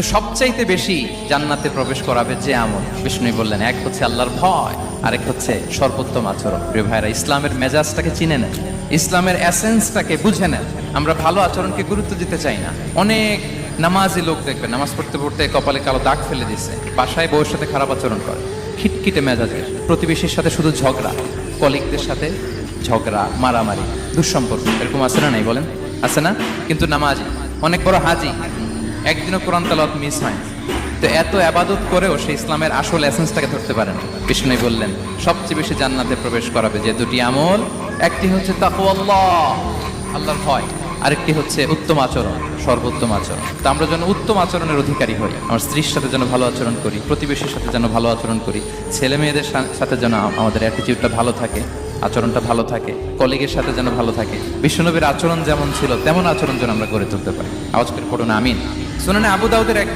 সবচাইতে বেশি জান্নাতে প্রবেশ করাবে যে আমল, বিষ্ণু বললেন, এক হচ্ছে আল্লাহর ভয়, আরেক হচ্ছে সর্বোত্তম আচরণ। প্রিয় ভাইরা, ইসলামের মেজাজটাকে চিনে নেন, ইসলামের এসেন্সটাকে বুঝে নেন। আমরা ভালো আচরণকে গুরুত্ব দিতে চাই না। অনেক নামাজি লোক দেখবেন নামাজ পড়তে পড়তে কপালে কালো দাগ ফেলে দিছে, বাসায় বউয়ের সাথে খারাপ আচরণ করে, খিটখিটে মেজাজের, প্রতিবেশীর সাথে শুধু ঝগড়া, কলিগদের সাথে ঝগড়া, মারামারি, দুঃসম্পর্ক, এরকম আছে না? নাই বলেন, আছে না? কিন্তু নামাজি, অনেক বড় হাজি, একদিনও কোরআন তেলাওয়াত মিস হয়। তো এত আবাদত করেও সে ইসলামের আসল এসেন্সটাকে ধরতে পারেন। বিষ্ণু বললেন সবচেয়ে বেশি জান্নাতে প্রবেশ করাবে যে দুটি আমল, একটি হচ্ছে তাকওয়াল্লাহ, আল্লাহর ভয়, আরেকটি হচ্ছে উত্তম আচরণ, সর্বোত্তম আচরণ। তো আমরা যেন উত্তম আচরণের অধিকারী হই, আমার স্ত্রীর সাথে যেন ভালো আচরণ করি, প্রতিবেশীর সাথে যেন ভালো আচরণ করি, ছেলে মেয়েদের সাথে যেন আমাদের অ্যাটিটিউডটা ভালো থাকে, আচরণটা ভালো থাকে, কলিগের সাথে যেন ভালো থাকে। বিশ্বনবীর আচরণ যেমন ছিল তেমন আচরণ যেন আমরা গড়ে তুলতে পারি। আওয়াজ করে পড়ুন আমিন। শুনুন, আবু দাউদের এক